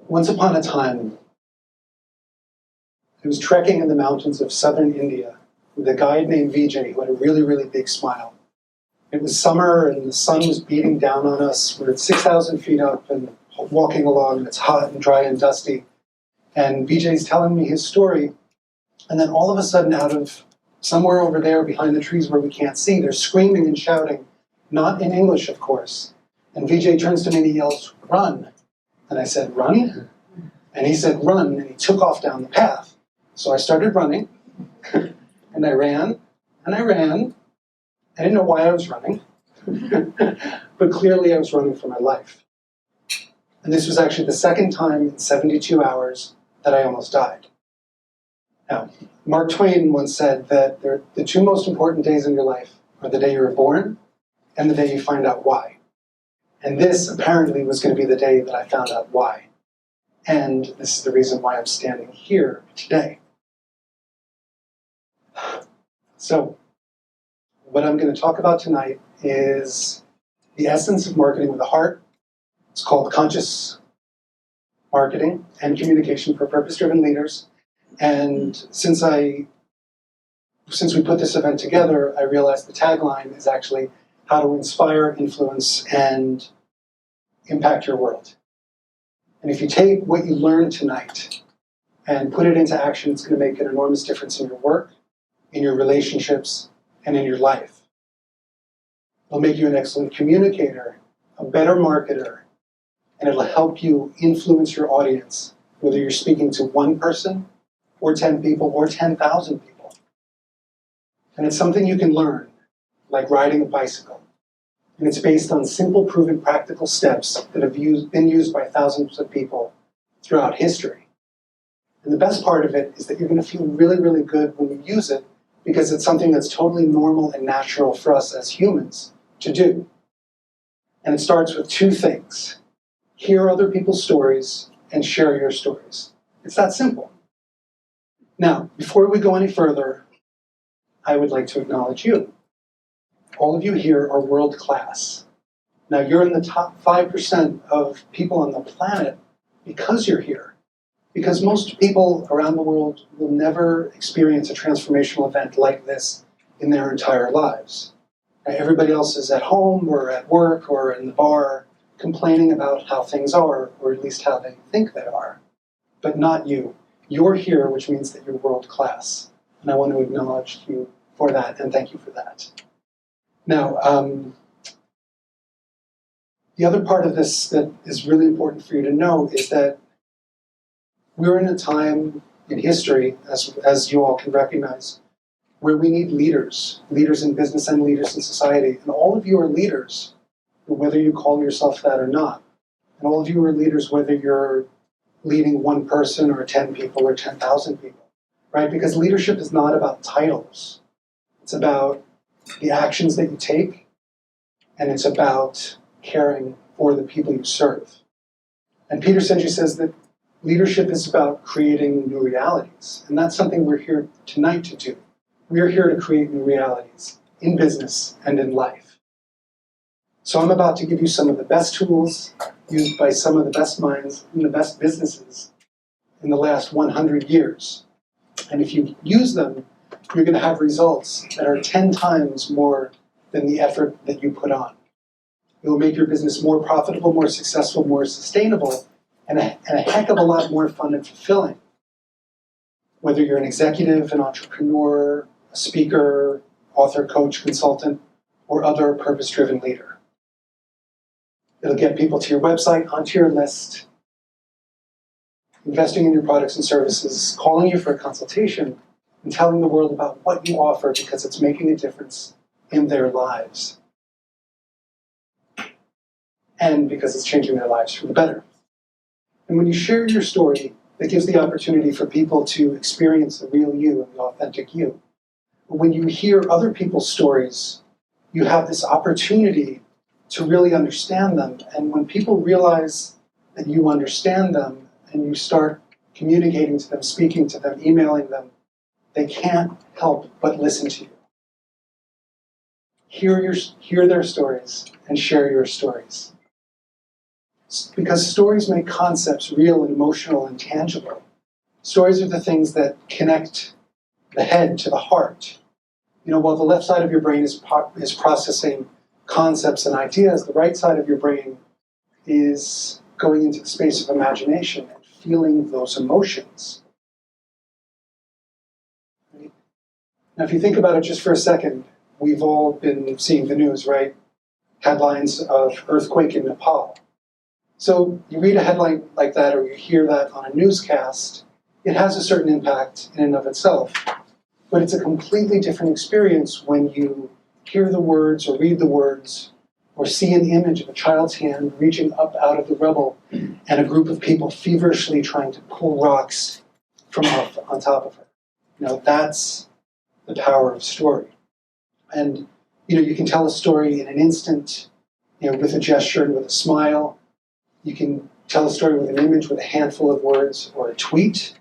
Once upon a time, I was trekking in the mountains of southern India with a guide named Vijay who had a really, really big smile. It was summer and the sun was beating down on us. We're at 6,000 feet up and walking along, and it's hot and dry and dusty. And Vijay's telling me his story, and then all of a sudden, out of somewhere over there behind the trees where we can't see, they're screaming and shouting, not in English, of course. And Vijay turns to me and he yells, "Run." And I said, "Run?" And he said, "Run," and he took off down the path. So I started running, and I ran, and I ran. I didn't know why I was running, but clearly I was running for my life. And this was actually the second time in 72 hours that I almost died. Now, Mark Twain once said that the two most important days in your life are the day you were born and the day you find out why. And this apparently was going to be the day that I found out why. And this is the reason why I'm standing here today. So, what I'm going to talk about tonight is the essence of marketing with a heart. It's called conscious marketing and communication for purpose-driven leaders. And since we put this event together, I realized the tagline is actually how to inspire, influence, and impact your world. And if you take what you learned tonight and put it into action, it's going to make an enormous difference in your work, in your relationships, and in your life. It'll make you an excellent communicator, a better marketer, and it'll help you influence your audience, whether you're speaking to one person, or 10 people, or 10,000 people. And it's something you can learn, like riding a bicycle. And it's based on simple, proven, practical steps that have been used by thousands of people throughout history. And the best part of it is that you're going to feel really, really good when you use it, because it's something that's totally normal and natural for us as humans to do. And it starts with two things: hear other people's stories and share your stories. It's that simple. Now, before we go any further, I would like to acknowledge you. All of you here are world class. Now, you're in the top 5% of people on the planet because you're here. Because most people around the world will never experience a transformational event like this in their entire lives. Everybody else is at home or at work or in the bar complaining about how things are, or at least how they think they are. But not you. You're here, which means that you're world class. And I want to acknowledge you for that, and thank you for that. Now, the other part of this that is really important for you to know is that we're in a time in history, as you all can recognize, where we need leaders in business and leaders in society. And all of you are leaders, whether you call yourself that or not. And all of you are leaders whether you're leading one person or 10 people or 10,000 people, right? Because leadership is not about titles. It's about the actions that you take, and it's about caring for the people you serve. And Peter Senge says that leadership is about creating new realities, and that's something we're here tonight to do. We're here to create new realities in business and in life. So I'm about to give you some of the best tools used by some of the best minds in the best businesses in the last 100 years. And if you use them, you're going to have results that are 10 times more than the effort that you put on. It will make your business more profitable, more successful, more sustainable, and a heck of a lot more fun and fulfilling. Whether you're an executive, an entrepreneur, a speaker, author, coach, consultant, or other purpose-driven leader. It'll get people to your website, onto your list, investing in your products and services, calling you for a consultation, and telling the world about what you offer because it's making a difference in their lives. And because it's changing their lives for the better. And when you share your story, that gives the opportunity for people to experience the real you and the authentic you. When you hear other people's stories, you have this opportunity to really understand them. And when people realize that you understand them and you start communicating to them, speaking to them, emailing them, they can't help but listen to you. Hear their stories and share your stories. Because stories make concepts real and emotional and tangible. Stories are the things that connect the head to the heart. While the left side of your brain is processing concepts and ideas, the right side of your brain is going into the space of imagination and feeling those emotions. Now, if you think about it just for a second, we've all been seeing the news, right? Headlines of earthquake in Nepal. So you read a headline like that or you hear that on a newscast, it has a certain impact in and of itself. But it's a completely different experience when you hear the words or read the words or see an image of a child's hand reaching up out of the rubble and a group of people feverishly trying to pull rocks from off on top of her. That's the power of story. And you can tell a story in an instant, with a gesture and with a smile. You can tell a story with an image, with a handful of words, or a tweet.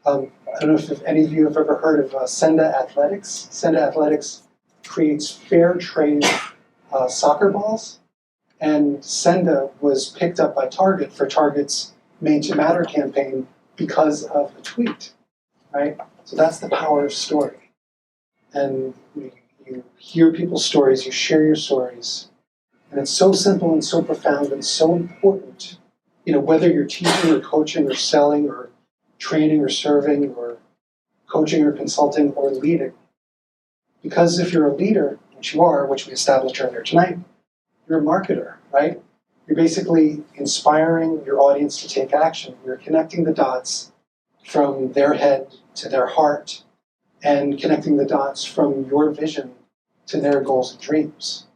I don't know if any of you have ever heard of Senda Athletics. Senda Athletics creates fair trade soccer balls. And Senda was picked up by Target for Target's Made to Matter campaign because of a tweet, right? So that's the power of story. And you hear people's stories, you share your stories, and it's so simple and so profound and so important. Whether you're teaching or coaching or selling or training or serving or coaching or consulting or leading. Because if you're a leader, which you are, which we established earlier tonight, you're a marketer, right? You're basically inspiring your audience to take action. You're connecting the dots from their head to their heart and connecting the dots from your vision to their goals and dreams.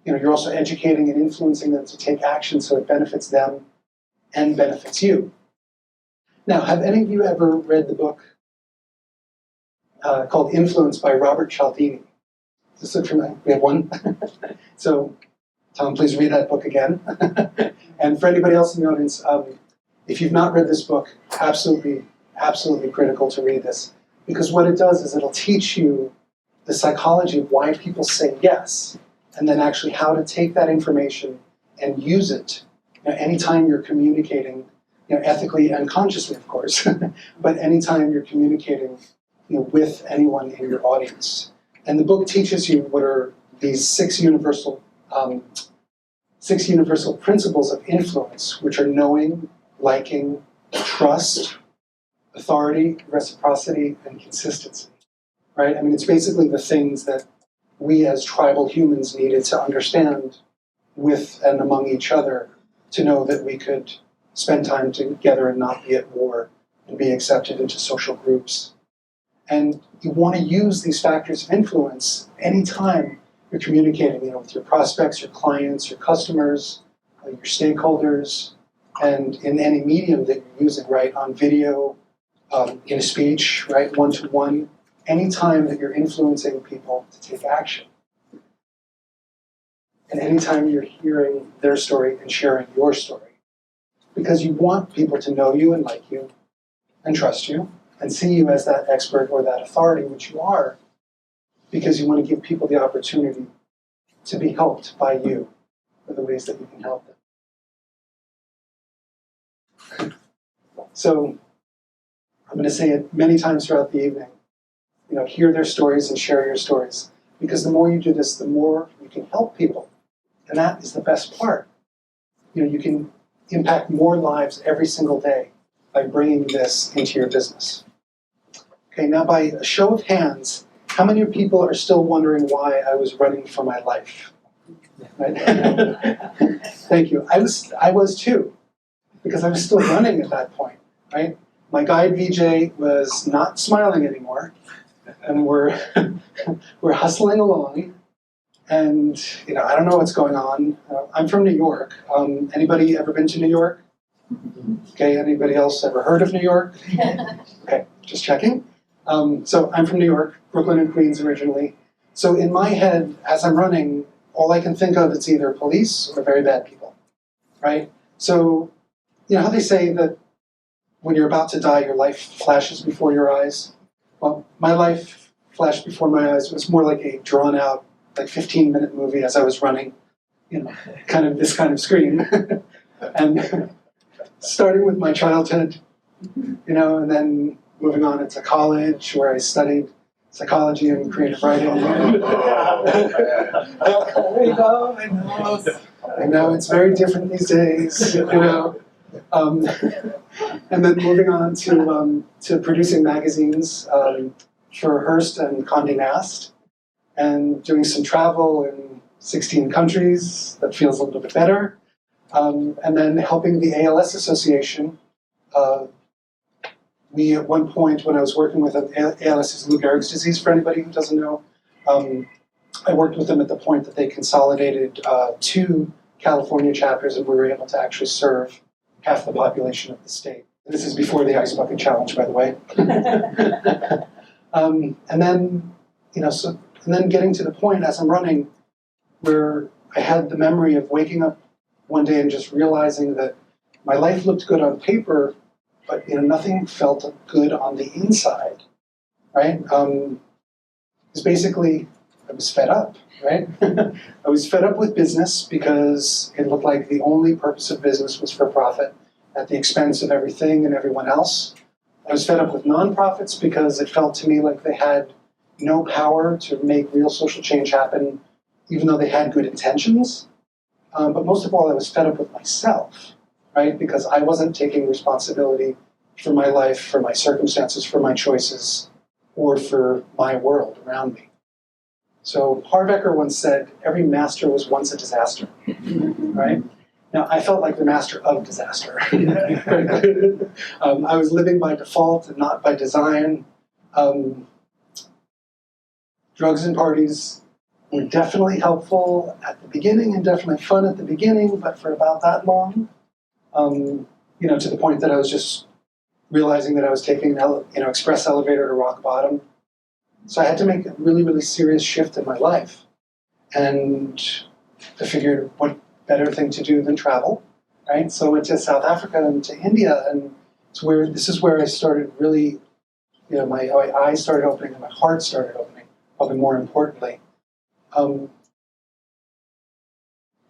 You're also educating and influencing them to take action so it benefits them and benefits you. Now, have any of you ever read the book called Influence by Robert Cialdini? Does this look familiar? We have one. So, Tom, please read that book again. And for anybody else in the audience, if you've not read this book, absolutely, absolutely critical to read this. Because what it does is it'll teach you the psychology of why people say yes, and then actually how to take that information and use it anytime you're communicating, ethically and consciously, of course, but anytime you're communicating with anyone in your audience. And the book teaches you what are these six universal principles of influence, which are knowing, liking, trust, authority, reciprocity, and consistency. Right? It's basically the things that we as tribal humans needed to understand with and among each other to know that we could spend time together and not be at war and be accepted into social groups. And you want to use these factors of influence anytime you're communicating, with your prospects, your clients, your customers, your stakeholders, and in any medium that you're using, right? On video, in a speech, right? One-to-one, anytime that you're influencing people to take action. And anytime you're hearing their story and sharing your story. Because you want people to know you and like you and trust you and see you as that expert or that authority, which you are, because you want to give people the opportunity to be helped by you for the ways that you can help them. So I'm going to say it many times throughout the evening. Hear their stories and share your stories. Because the more you do this, the more you can help people. And that is the best part. You can impact more lives every single day by bringing this into your business. Okay, now by a show of hands, how many people are still wondering why I was running for my life? Right? Thank you. I was too, because I was still running at that point, right? My guide VJ was not smiling anymore, and we're hustling along. And I don't know what's going on. I'm from New York. Anybody ever been to New York? Okay. Anybody else ever heard of New York? Okay, just checking. So I'm from New York, Brooklyn and Queens originally. So in my head, as I'm running, all I can think of is either police or very bad people, right? So how they say that when you're about to die, your life flashes before your eyes? Well, my life flashed before my eyes. It was more like a drawn-out, 15-minute movie as I was running, kind of this kind of scream. And starting with my childhood, and then moving on into college where I studied psychology and creative writing. There you go, I know it's very different these days, and then moving on to producing magazines for Hearst and Condé Nast, and doing some travel in 16 countries. That feels a little bit better. And then helping the ALS Association. We, at one point, when I was working with ALS is Lou Gehrig's disease, for anybody who doesn't know, I worked with them at the point that they consolidated 2 California chapters, and we were able to actually serve half the population of the state. This is before the Ice Bucket Challenge, by the way. And then, and then getting to the point as I'm running where I had the memory of waking up one day and just realizing that my life looked good on paper, but nothing felt good on the inside, right? Because basically I was fed up, right? I was fed up with business because it looked like the only purpose of business was for profit at the expense of everything and everyone else. I was fed up with nonprofits because it felt to me like they had no power to make real social change happen, even though they had good intentions. But most of all, I was fed up with myself, right? Because I wasn't taking responsibility for my life, for my circumstances, for my choices, or for my world around me. So Harvecker once said, every master was once a disaster, right? Now, I felt like the master of disaster. I was living by default and not by design. Drugs and parties were definitely helpful at the beginning and definitely fun at the beginning, but for about that long, to the point that I was just realizing that I was taking an express elevator to rock bottom. So I had to make a really, really serious shift in my life. And I figured what better thing to do than travel, right? So I went to South Africa and to India, and this is where I started really, my eyes started opening and my heart started opening, probably more importantly.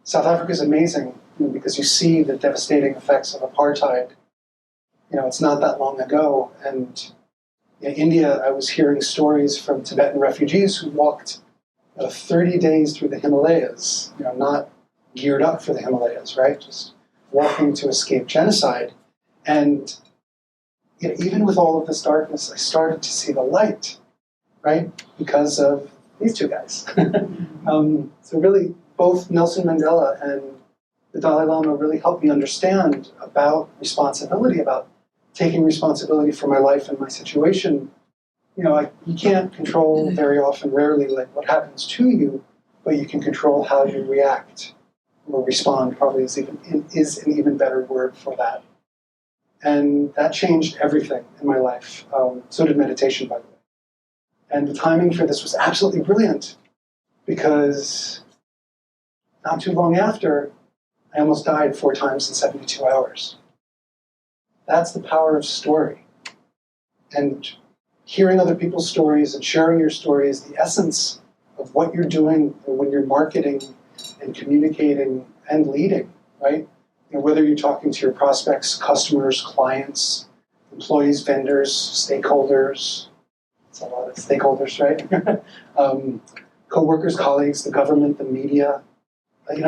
South Africa is amazing because you see the devastating effects of apartheid. It's not that long ago, and in India, I was hearing stories from Tibetan refugees who walked 30 days through the Himalayas, not geared up for the Himalayas, right? Just walking to escape genocide. And even with all of this darkness, I started to see the light, right? Because of these 2 guys. So really, both Nelson Mandela and the Dalai Lama really helped me understand about responsibility, about taking responsibility for my life and my situation. You can't control very often, rarely, like what happens to you, but you can control how you react or respond. Probably is an even better word for that. And that changed everything in my life. So did meditation, by the way. And the timing for this was absolutely brilliant because not too long after, I almost died 4 times in 72 hours. That's the power of story. And hearing other people's stories and sharing your story is the essence of what you're doing when you're marketing and communicating and leading, right? Whether you're talking to your prospects, customers, clients, employees, vendors, stakeholders. It's a lot of stakeholders, right? Co-workers, colleagues, the government, the media.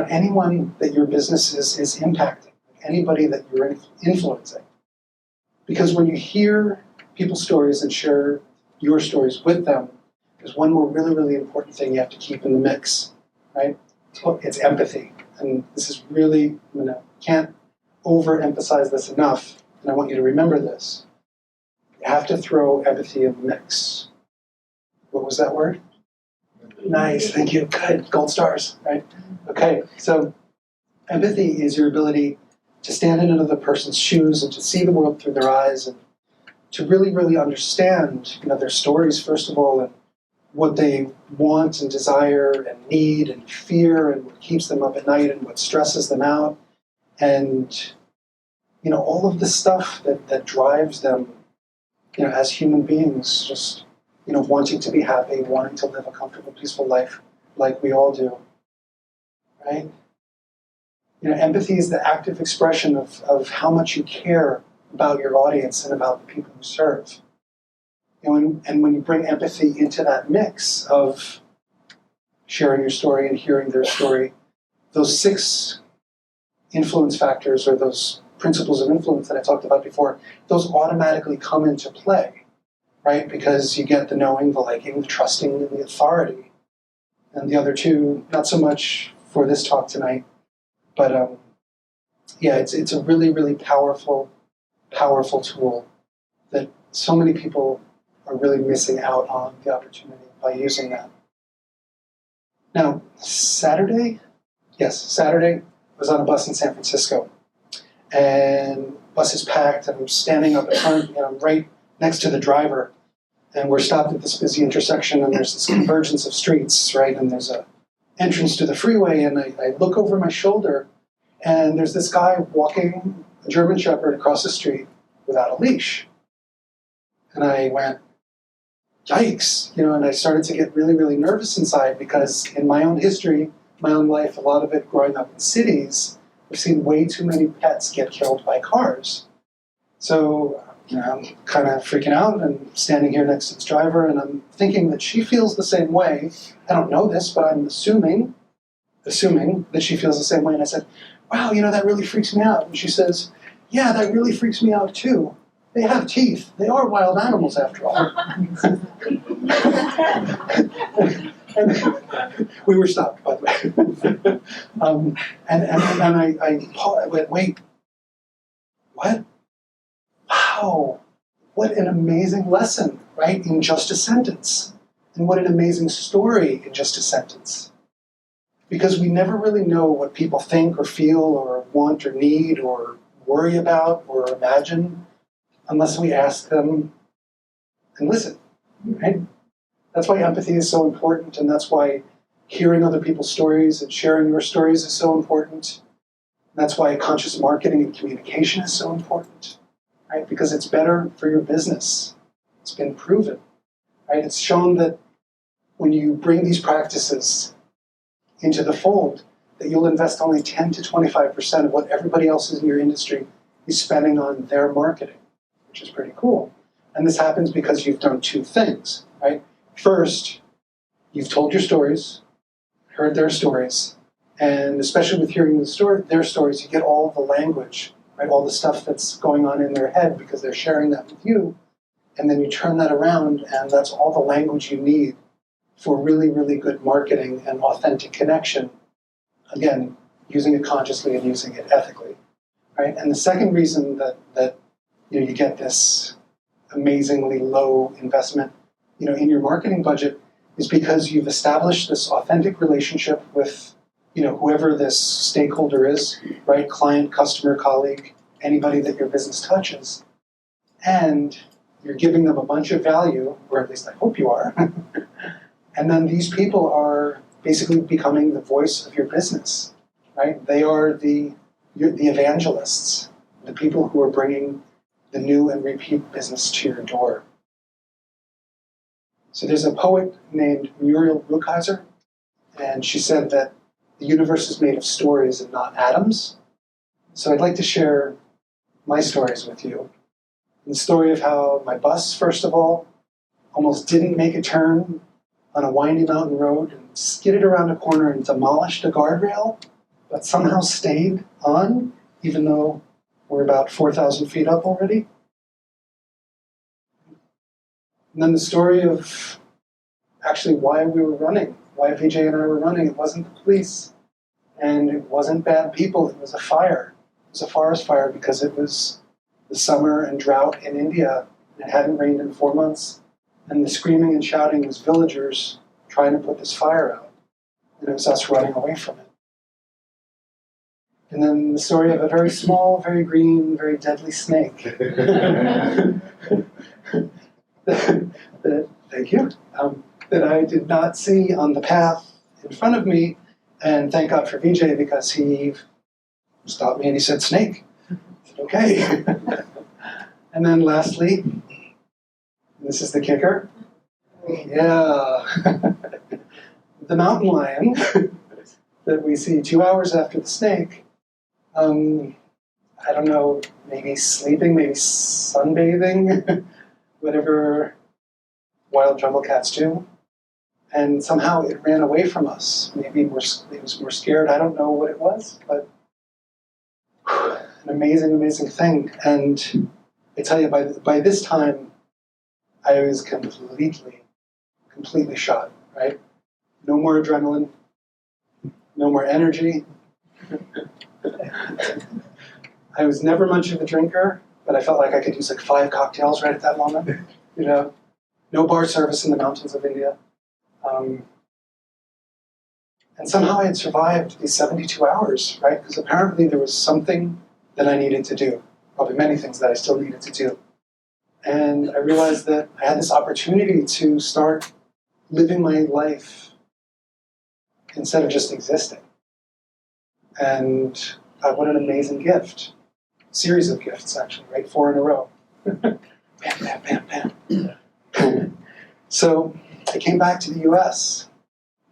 Anyone that your business is impacting, anybody that you're influencing. Because when you hear people's stories and share your stories with them, there's one more really, really important thing you have to keep in the mix, right? It's empathy. And this is really, can't overemphasize this enough, and I want you to remember this. You have to throw empathy in the mix. What was that word? Nice, thank you, good, gold stars, right? Okay, so empathy is your ability to stand in another person's shoes and to see the world through their eyes and to really, really understand, their stories, first of all, and what they want and desire and need and fear and what keeps them up at night and what stresses them out. And, all of the stuff that drives them, as human beings, just, wanting to be happy, wanting to live a comfortable, peaceful life like we all do, right? Empathy is the active expression of how much you care about your audience and about the people you serve. And when you bring empathy into that mix of sharing your story and hearing their story, those 6 influence factors, or those principles of influence that I talked about before, those automatically come into play, right? Because you get the knowing, the liking, the trusting, and the authority. And the other 2, not so much for this talk tonight, but it's a really, really powerful tool that so many people are really missing out on the opportunity by using that. Now, Saturday, I was on a bus in San Francisco, and bus is packed, and I'm standing up in front, I'm right next to the driver, and we're stopped at this busy intersection, and there's this convergence of streets, right, and there's a entrance to the freeway, and I look over my shoulder, and there's this guy walking a German Shepherd across the street without a leash. And I went, yikes, and I started to get really, really nervous inside, because in my own history, my own life, a lot of it growing up in cities, I've seen way too many pets get killed by cars. So, I'm kind of freaking out and standing here next to this driver, and I'm thinking that she feels the same way. I don't know this, but I'm assuming that she feels the same way. And I said, wow, that really freaks me out. And she says, yeah, that really freaks me out too. They have teeth. They are wild animals after all. And we were stopped, by the way. I went, wait, what? Wow, what an amazing lesson, right, in just a sentence. And what an amazing story in just a sentence. Because we never really know what people think or feel or want or need or worry about or imagine unless we ask them and listen, right? That's why empathy is so important, and that's why hearing other people's stories and sharing your stories is so important. That's why conscious marketing and communication is so important, right? Because it's better for your business. It's been proven, right? It's shown that when you bring these practices into the fold, that you'll invest only 10 to 25% of what everybody else in your industry is spending on their marketing, which is pretty cool. And this happens because you've done 2 things, right? First, you've told your stories, heard their stories, and especially with hearing their stories, you get all the language, right? All the stuff that's going on in their head because they're sharing that with you, and then you turn that around, and that's all the language you need for really, really good marketing and authentic connection. Again, using it consciously and using it ethically, right? And the second reason that you get this amazingly low investment, in your marketing budget is because you've established this authentic relationship with, whoever this stakeholder is, right? Client, customer, colleague, anybody that your business touches. And you're giving them a bunch of value, or at least I hope you are. And then these people are basically becoming the voice of your business, right? They are the evangelists, the people who are bringing the new and repeat business to your door. So there's a poet named Muriel Rukeyser, and she said that the universe is made of stories and not atoms. So I'd like to share my stories with you. The story of how my bus, first of all, almost didn't make a turn on a windy mountain road and skidded around a corner and demolished a guardrail, but somehow stayed on, even though we're about 4,000 feet up already. And then the story of actually why we were running, why Vijay and I were running. It wasn't the police, and it wasn't bad people. It was a fire. It was a forest fire because it was the summer and drought in India. It hadn't rained in 4 months. And the screaming and shouting was villagers trying to put this fire out. And it was us running away from it. And then the story of a very small, very green, very deadly snake. Thank you. That I did not see on the path in front of me. And thank God for Vijay, because he stopped me and he said, snake. I said, okay. And then lastly, this is the kicker. Yeah. The mountain lion that we see 2 hours after the snake I don't know, maybe sleeping, maybe sunbathing, whatever wild jungle cats do. And somehow it ran away from us. Maybe it was more scared. I don't know what it was, but an amazing, amazing thing. And I tell you, by this time, I was completely shot, right? No more adrenaline, no more energy. I was never much of a drinker, but I felt like I could use like 5 cocktails right at that moment. You know, no bar service in the mountains of India. And somehow I had survived these 72 hours, right? Because apparently there was something that I needed to do, probably many things that I still needed to do. And I realized that I had this opportunity to start living my life instead of just existing. And what an amazing gift. Series of gifts, actually, right? 4 in a row. Bam, bam, bam, bam. So I came back to the US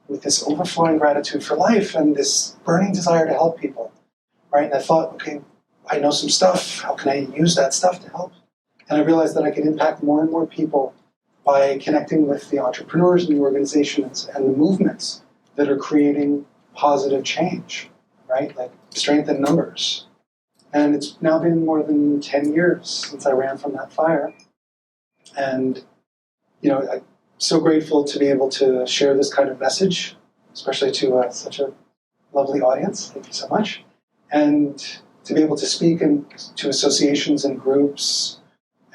with this overflowing gratitude for life and this burning desire to help people, right? And I thought, okay, I know some stuff. How can I use that stuff to help? And I realized that I could impact more and more people by connecting with the entrepreneurs and the organizations and the movements that are creating positive change, right? Like strength in numbers. And it's now been more than 10 years since I ran from that fire. And, you know, I'm so grateful to be able to share this kind of message, especially to such a lovely audience. Thank you so much. And to be able to speak to associations and groups,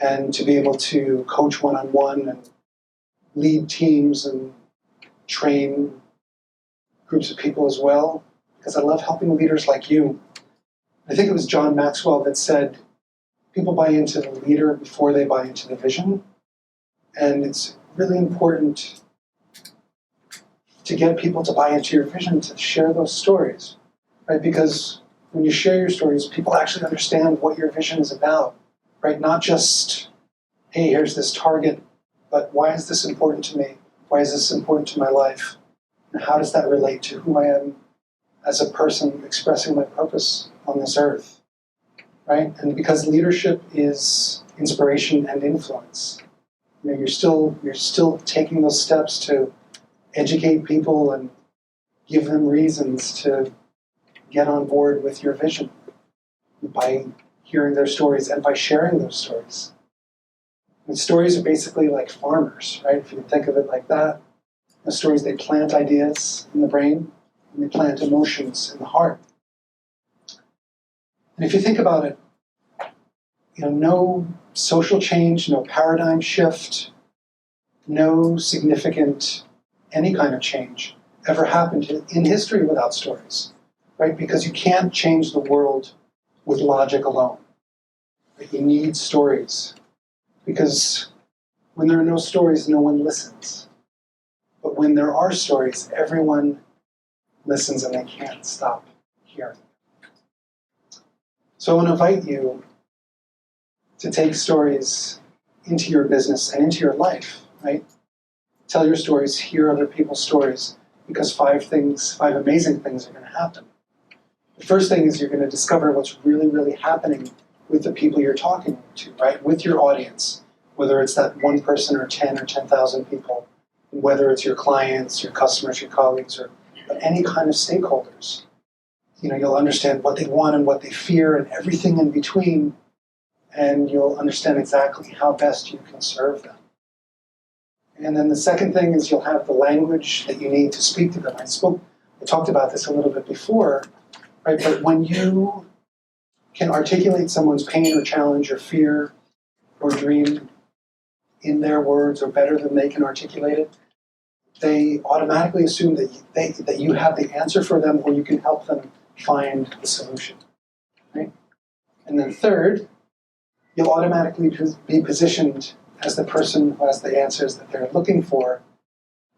and to be able to coach one-on-one and lead teams and train groups of people as well, because I love helping leaders like you. I think it was John Maxwell that said, people buy into the leader before they buy into the vision. And it's really important to get people to buy into your vision, to share those stories, right? Because when you share your stories, people actually understand what your vision is about, right? Not just, hey, here's this target, but why is this important to me? Why is this important to my life? And how does that relate to who I am as a person expressing my purpose on this earth, right? And because leadership is inspiration and influence, you know, you're still taking those steps to educate people and give them reasons to get on board with your vision by hearing their stories and by sharing those stories. And stories are basically like farmers, right? If you can think of it like that. The stories, they plant ideas in the brain, and they plant emotions in the heart. And if you think about it, you know, no social change, no paradigm shift, no significant any kind of change ever happened in history without stories, right? Because you can't change the world with logic alone. Right? You need stories. Because when there are no stories, no one listens. But when there are stories, everyone listens and they can't stop hearing. So I want to invite you to take stories into your business and into your life, right? Tell your stories, hear other people's stories, because 5 amazing things are going to happen. The first thing is you're going to discover what's really, really happening with the people you're talking to, right? With your audience, whether it's that one person or 10 or 10,000 people, whether it's your clients, your customers, your colleagues, or any kind of stakeholders. You know, you'll understand what they want and what they fear and everything in between, and you'll understand exactly how best you can serve them. And then the second thing is you'll have the language that you need to speak to them. I talked about this a little bit before, right? But when you can articulate someone's pain or challenge or fear or dream in their words or better than they can articulate it, they automatically assume that you have the answer for them or you can help them find the solution, right? And then third, you'll automatically be positioned as the person who has the answers that they're looking for.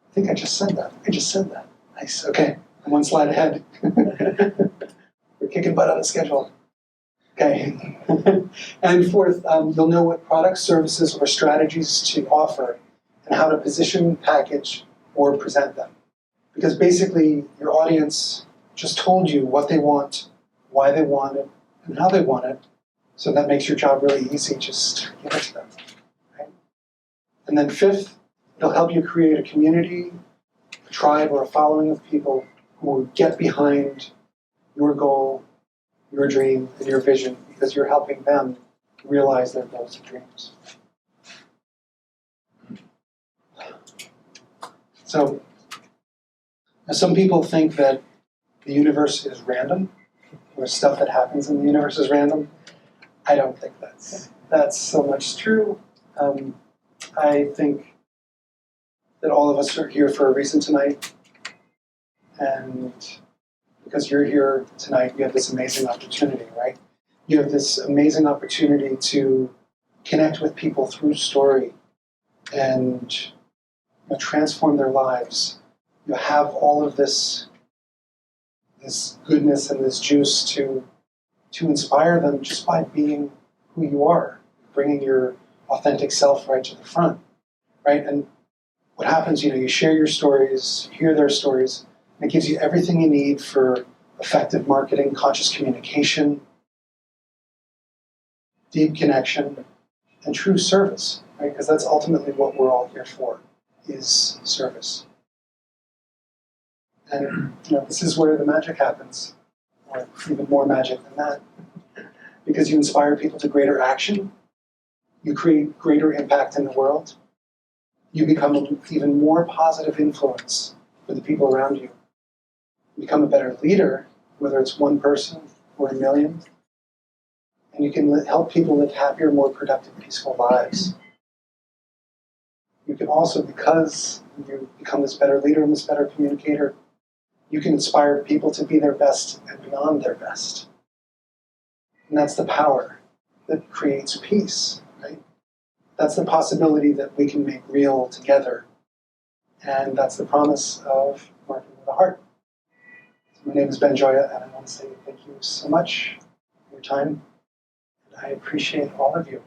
I think I just said that. Nice. Okay. I'm 1 slide ahead. We're kicking butt on the schedule. Okay. And fourth, you'll know what products, services, or strategies to offer and how to position, package, or present them. Because basically, your audience just told you what they want, why they want it, and how they want it. So that makes your job really easy. Just give it to them. Right? And then fifth, it'll help you create a community, a tribe, or a following of people who will get behind your goal, your dream, and your vision, because you're helping them realize their goals and dreams. So, some people think that the universe is random, or stuff that happens in the universe is random. I don't think that's so much true. I think that all of us are here for a reason tonight, and because you're here tonight, you have this amazing opportunity, right? You have this amazing opportunity to connect with people through story and transform their lives. You have all of this goodness and this juice to inspire them just by being who you are, bringing your authentic self right to the front, right? And what happens, you share your stories, you hear their stories, and it gives you everything you need for effective marketing, conscious communication, deep connection, and true service, right? Because that's ultimately what we're all here for, is service. And this is where the magic happens, or even more magic than that. Because you inspire people to greater action, you create greater impact in the world, you become an even more positive influence for the people around you. You become a better leader, whether it's one person or a million, and you can help people live happier, more productive, peaceful lives. You can also, because you become this better leader and this better communicator, you can inspire people to be their best and beyond their best. And that's the power that creates peace, right? That's the possibility that we can make real together. And that's the promise of Marketing with a Heart. So my name is Gioia, and I want to say thank you so much for your time. And I appreciate all of you.